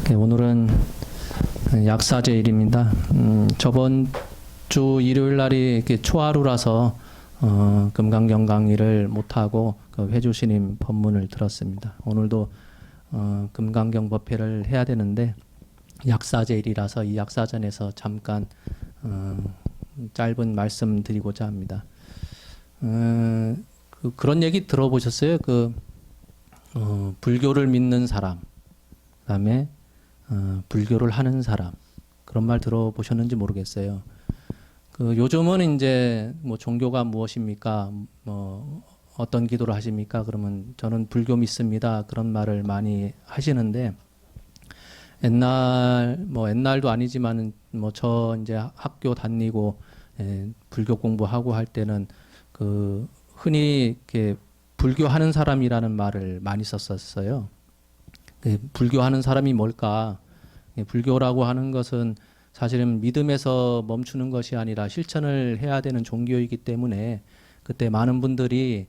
네, 오늘은 약사제일입니다. 저번 주 일요일 날이 이렇게 초하루라서 금강경 강의를 못하고 그 회주스님 법문을 들었습니다. 오늘도 금강경 법회를 해야 되는데 약사제일이라서 이 약사전에서 잠깐 짧은 말씀 드리고자 합니다. 그런 얘기 들어보셨어요? 불교를 믿는 사람, 그다음에 불교를 하는 사람, 그런 말 들어보셨는지 모르겠어요. 요즘은 이제 뭐 종교가 무엇입니까? 뭐 어떤 기도를 하십니까? 그러면 저는 불교 믿습니다. 그런 말을 많이 하시는데, 옛날도 아니지만은 뭐 저 이제 학교 다니고 불교 공부하고 할 때는 흔히 이렇게 불교하는 사람이라는 말을 많이 썼었어요. 불교하는 사람이 뭘까? 불교라고 하는 것은 사실은 믿음에서 멈추는 것이 아니라 실천을 해야 되는 종교이기 때문에 그때 많은 분들이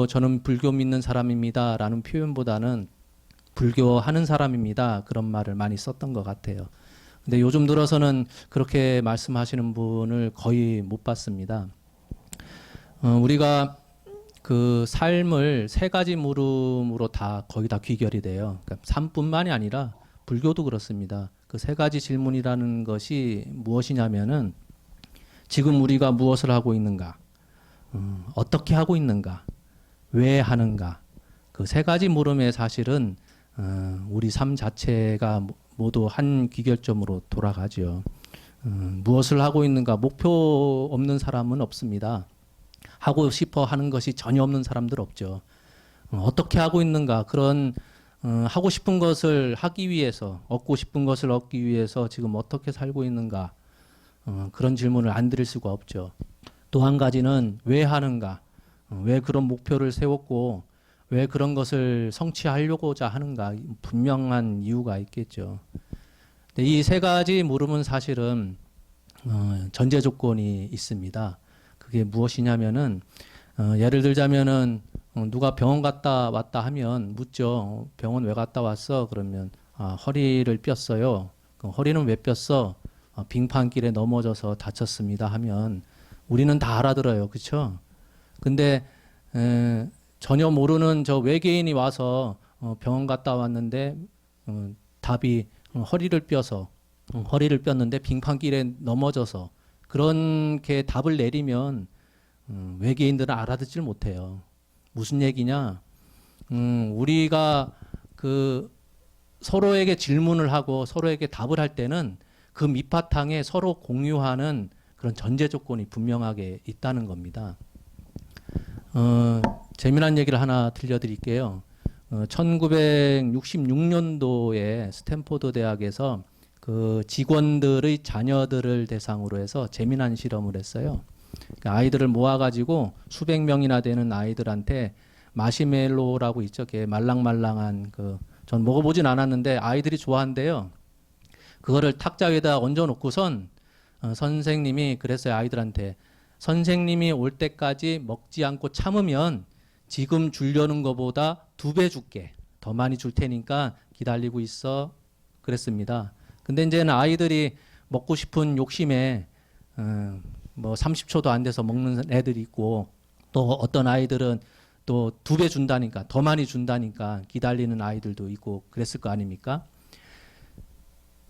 저는 불교 믿는 사람입니다 라는 표현보다는 불교하는 사람입니다, 그런 말을 많이 썼던 것 같아요. 근데 요즘 들어서는 그렇게 말씀하시는 분을 거의 못 봤습니다. 우리가 삶을 세 가지 물음으로 거의 다 귀결이 돼요. 그러니까 삶뿐만이 아니라 불교도 그렇습니다. 그 세 가지 질문이라는 것이 무엇이냐면은 지금 우리가 무엇을 하고 있는가, 어떻게 하고 있는가, 왜 하는가. 그 세 가지 물음에 사실은 우리 삶 자체가 모두 한 귀결점으로 돌아가죠. 무엇을 하고 있는가, 목표 없는 사람은 없습니다. 하고 싶어 하는 것이 전혀 없는 사람들 없죠. 어떻게 하고 있는가, 그런 하고 싶은 것을 하기 위해서, 얻고 싶은 것을 얻기 위해서 지금 어떻게 살고 있는가, 그런 질문을 안 드릴 수가 없죠. 또 한 가지는 왜 하는가, 왜 그런 목표를 세웠고 왜 그런 것을 성취하려고자 하는가, 분명한 이유가 있겠죠. 근데 이 세 가지 물음은 사실은 전제 조건이 있습니다. 그게 무엇이냐면은 예를 들자면은 누가 병원 갔다 왔다 하면 묻죠. 병원 왜 갔다 왔어? 그러면 허리를 뼈어요. 허리는 왜 뼈어? 빙판길에 넘어져서 다쳤습니다 하면 우리는 다 알아들어요. 그렇죠? 근데 전혀 모르는 저 외계인이 와서 병원 갔다 왔는데 답이 허리를 뼈었는데 빙판길에 넘어져서, 그렇게 답을 내리면 외계인들은 알아듣질 못해요. 무슨 얘기냐? 우리가 서로에게 질문을 하고 서로에게 답을 할 때는 그 밑바탕에 서로 공유하는 그런 전제 조건이 분명하게 있다는 겁니다. 재미난 얘기를 하나 들려드릴게요. 1966년도에 스탠포드 대학에서 직원들의 자녀들을 대상으로 해서 재미난 실험을 했어요. 아이들을 모아가지고 수백 명이나 되는 아이들한테 마시멜로라고 있죠. 말랑말랑한 전 먹어보진 않았는데 아이들이 좋아한대요. 그거를 탁자 위에다 얹어놓고선 선생님이 그랬어요. 아이들한테, 선생님이 올 때까지 먹지 않고 참으면 지금 주려는 것보다 2배 줄게. 더 많이 줄 테니까 기다리고 있어. 그랬습니다. 근데 이제는 아이들이 먹고 싶은 욕심에 뭐 30초도 안 돼서 먹는 애들이 있고, 또 어떤 아이들은 또 2배 준다니까, 더 많이 준다니까 기다리는 아이들도 있고 그랬을 거 아닙니까?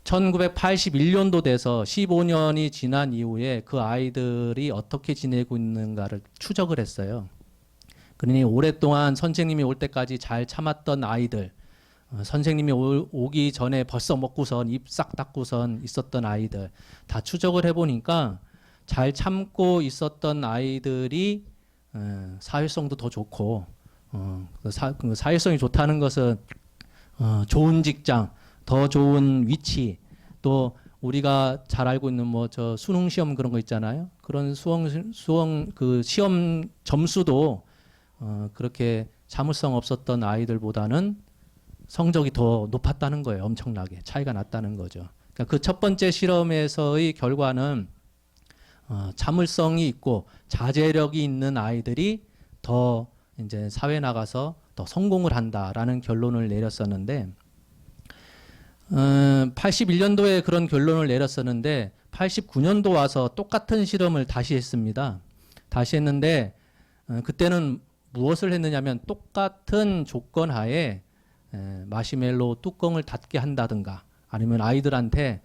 1981년도 돼서 15년이 지난 이후에 그 아이들이 어떻게 지내고 있는가를 추적을 했어요. 그러니 오랫동안 선생님이 올 때까지 잘 참았던 아이들, 선생님이 오기 전에 벌써 먹고선 입 싹 닫고선 있었던 아이들 다 추적을 해보니까 잘 참고 있었던 아이들이 사회성도 더 좋고, 사회성이 좋다는 것은 좋은 직장, 더 좋은 위치, 또 우리가 잘 알고 있는 저 수능 시험 그런 거 있잖아요. 그런 시험 점수도 그렇게 참을성 없었던 아이들보다는 성적이 더 높았다는 거예요. 엄청나게 차이가 났다는 거죠. 그러니까 그 첫 번째 실험에서의 결과는 참을성이 있고 자제력이 있는 아이들이 더 이제 사회 나가서 더 성공을 한다라는 결론을 내렸었는데, 81년도에 그런 결론을 내렸었는데 89년도 와서 똑같은 실험을 다시 했습니다. 다시 했는데 그때는 무엇을 했느냐면 똑같은 조건 하에 마시멜로 뚜껑을 닫게 한다든가 아니면 아이들한테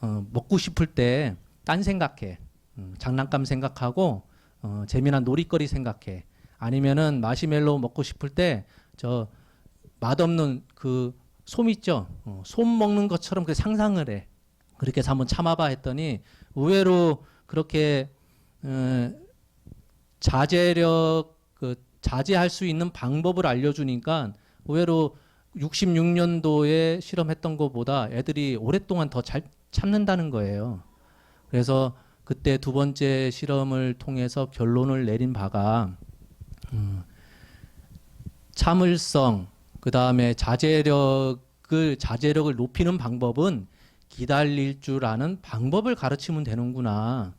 먹고 싶을 때 딴 생각해, 장난감 생각하고 재미난 놀이거리 생각해, 아니면은 마시멜로 먹고 싶을 때 저 맛없는 그 솜 있죠, 솜 먹는 것처럼 그 상상을 해. 그렇게 해서 한번 참아봐 했더니 의외로 그렇게 자제할 수 있는 방법을 알려주니까 의외로 66년도에 실험했던 것보다 애들이 오랫동안 더 잘 참는다는 거예요. 그래서 그때 두 번째 실험을 통해서 결론을 내린 바가 참을성, 그 다음에 자제력을 높이는 방법은 기다릴 줄 아는 방법을 가르치면 되는구나.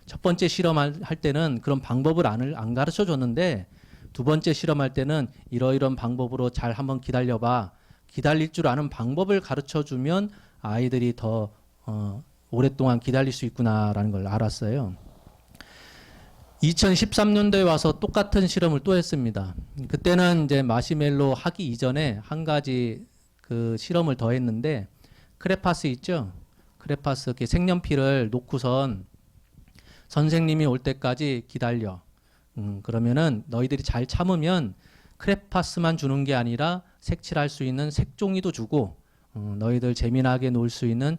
첫 번째 실험할 때는 그런 방법을 안 가르쳐 줬는데 두 번째 실험할 때는 이러이런 방법으로 잘 한번 기다려봐. 기다릴 줄 아는 방법을 가르쳐 주면 아이들이 더 오랫동안 기다릴 수 있구나라는 걸 알았어요. 2013년도에 와서 똑같은 실험을 또 했습니다. 그때는 이제 마시멜로 하기 이전에 한 가지 그 실험을 더 했는데 크레파스 있죠? 크레파스 이렇게 색연필을 놓고선 선생님이 올 때까지 기다려. 그러면은 너희들이 잘 참으면 크레파스만 주는 게 아니라 색칠할 수 있는 색종이도 주고 너희들 재미나게 놀 수 있는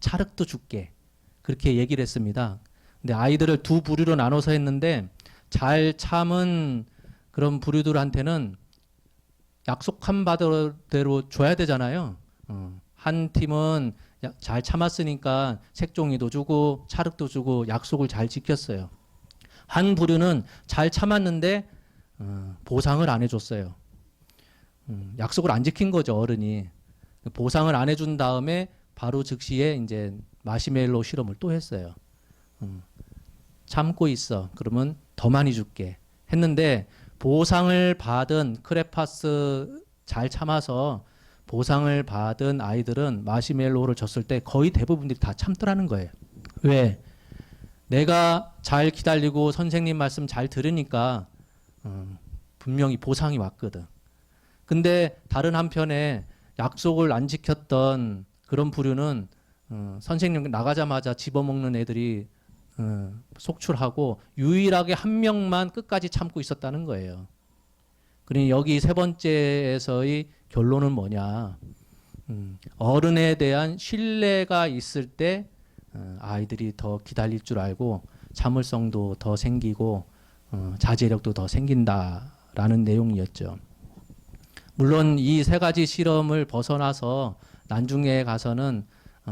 찰흙도 줄게. 그렇게 얘기를 했습니다. 근데 아이들을 두 부류로 나눠서 했는데 잘 참은 그런 부류들한테는 약속한 바대로 줘야 되잖아요. 한 팀은 잘 참았으니까 색종이도 주고 찰흙도 주고 약속을 잘 지켰어요. 한 부류는 잘 참았는데 보상을 안 해줬어요. 약속을 안 지킨 거죠, 어른이. 보상을 안 해준 다음에 바로 즉시에 이제 마시멜로 실험을 또 했어요. 참고 있어. 그러면 더 많이 줄게. 했는데 보상을 받은 크레파스 잘 참아서 보상을 받은 아이들은 마시멜로를 줬을 때 거의 대부분들이 다 참더라는 거예요. 왜? 내가 잘 기다리고 선생님 말씀 잘 들으니까 분명히 보상이 왔거든. 근데 다른 한편에 약속을 안 지켰던 그런 부류는 선생님 나가자마자 집어먹는 애들이 속출하고 유일하게 한 명만 끝까지 참고 있었다는 거예요. 그러니 여기 세 번째에서의 결론은 뭐냐? 어른에 대한 신뢰가 있을 때 아이들이 더 기다릴 줄 알고 참을성도 더 생기고 자제력도 더 생긴다라는 내용이었죠. 물론 이 세 가지 실험을 벗어나서 나중에 가서는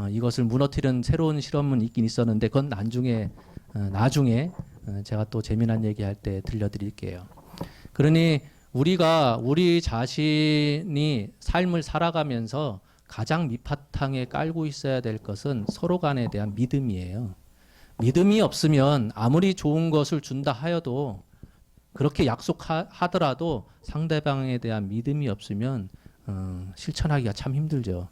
이것을 무너뜨리는 새로운 실험은 있긴 있었는데 그건 나중에 제가 또 재미난 얘기할 때 들려드릴게요. 그러니 우리가 우리 자신이 삶을 살아가면서 가장 밑바탕에 깔고 있어야 될 것은 서로 간에 대한 믿음이에요. 믿음이 없으면 아무리 좋은 것을 준다 하여도 그렇게 약속하더라도 상대방에 대한 믿음이 없으면 실천하기가 참 힘들죠.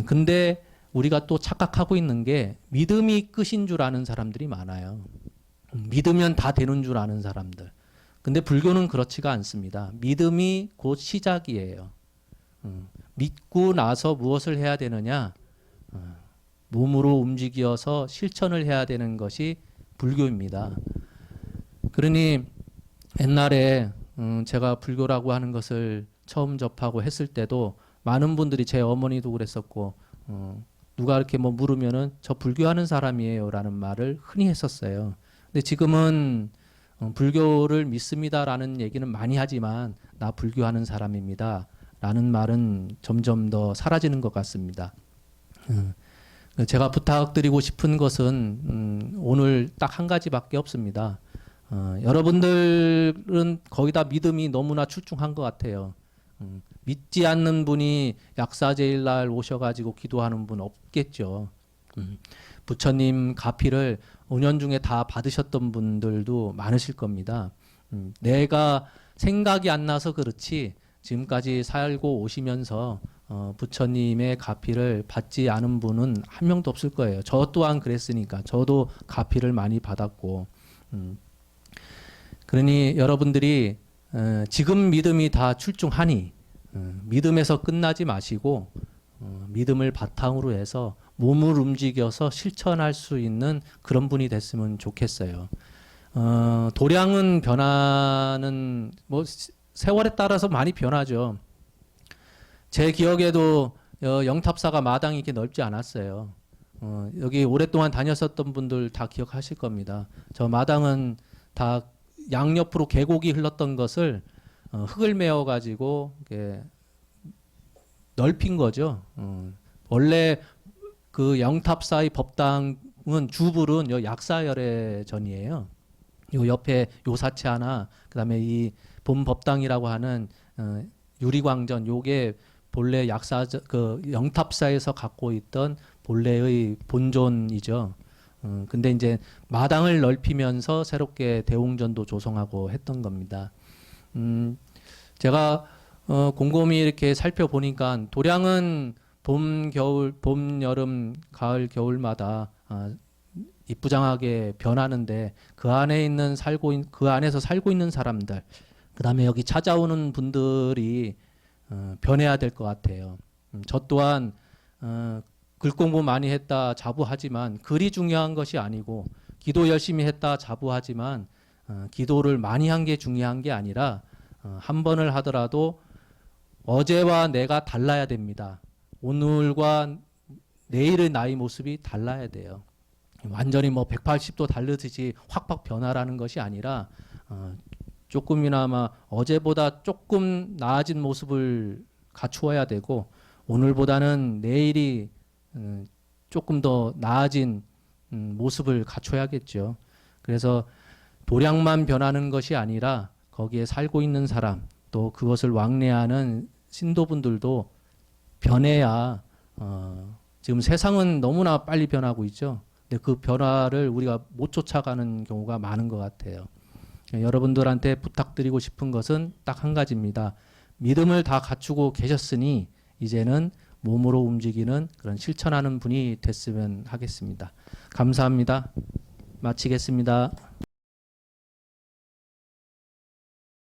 근데 우리가 또 착각하고 있는 게 믿음이 끝인 줄 아는 사람들이 많아요. 믿으면 다 되는 줄 아는 사람들. 근데 불교는 그렇지가 않습니다. 믿음이 곧 시작이에요. 믿고 나서 무엇을 해야 되느냐? 몸으로 움직여서 실천을 해야 되는 것이 불교입니다. 그러니 옛날에 제가 불교라고 하는 것을 처음 접하고 했을 때도 많은 분들이 제 어머니도 그랬었고 누가 이렇게 뭐 물으면은 저 불교하는 사람이에요라는 말을 흔히 했었어요. 근데 지금은 불교를 믿습니다라는 얘기는 많이 하지만 나 불교하는 사람입니다라는 말은 점점 더 사라지는 것 같습니다. 제가 부탁드리고 싶은 것은 오늘 딱 한 가지밖에 없습니다. 여러분들은 거의 다 믿음이 너무나 출중한 것 같아요. 믿지 않는 분이 약사제일날 오셔가지고 기도하는 분 없겠죠. 부처님 가피를 5년 중에 다 받으셨던 분들도 많으실 겁니다. 내가 생각이 안 나서 그렇지 지금까지 살고 오시면서 부처님의 가피를 받지 않은 분은 한 명도 없을 거예요. 저 또한 그랬으니까. 저도 가피를 많이 받았고. 그러니 여러분들이 지금 믿음이 다 출중하니 믿음에서 끝나지 마시고 믿음을 바탕으로 해서 몸을 움직여서 실천할 수 있는 그런 분이 됐으면 좋겠어요. 도량은 변화는 뭐 세월에 따라서 많이 변하죠. 제 기억에도 영탑사가 마당이 이렇게 넓지 않았어요. 여기 오랫동안 다녔었던 분들 다 기억하실 겁니다. 저 마당은 다 양옆으로 계곡이 흘렀던 것을 흙을 메어 가지고 넓힌 거죠. 원래 그 영탑사의 법당은 주불은 요 약사열애전이에요. 요 옆에 요사체 하나, 그다음에 이 본법당이라고 하는 유리광전, 요게 본래 그 영탑사에서 갖고 있던 본래의 본존이죠. 근데 이제 마당을 넓히면서 새롭게 대웅전도 조성하고 했던 겁니다. 제가 곰곰이 이렇게 살펴보니까 도량은 봄, 겨울, 봄, 여름, 가을, 겨울마다 이쁘장하게 변하는데 그 안에 있는 그 안에서 살고 있는 사람들, 그다음에 여기 찾아오는 분들이 변해야 될 것 같아요. 저 또한 글 공부 많이 했다 자부하지만 글이 중요한 것이 아니고 기도 열심히 했다 자부하지만 기도를 많이 한 게 중요한 게 아니라 한 번을 하더라도 어제와 내가 달라야 됩니다. 오늘과 내일의 나의 모습이 달라야 돼요. 완전히 뭐 180도 다르듯이 확확 변화라는 것이 아니라 조금이나마 어제보다 조금 나아진 모습을 갖추어야 되고 오늘보다는 내일이 조금 더 나아진 모습을 갖춰야겠죠. 그래서 도량만 변하는 것이 아니라 거기에 살고 있는 사람 또 그것을 왕래하는 신도분들도 변해야 지금 세상은 너무나 빨리 변하고 있죠. 근데 그 변화를 우리가 못 쫓아가는 경우가 많은 것 같아요. 여러분들한테 부탁드리고 싶은 것은 딱 한 가지입니다. 믿음을 다 갖추고 계셨으니 이제는 몸으로 움직이는 그런 실천하는 분이 됐으면 하겠습니다. 감사합니다. 마치겠습니다.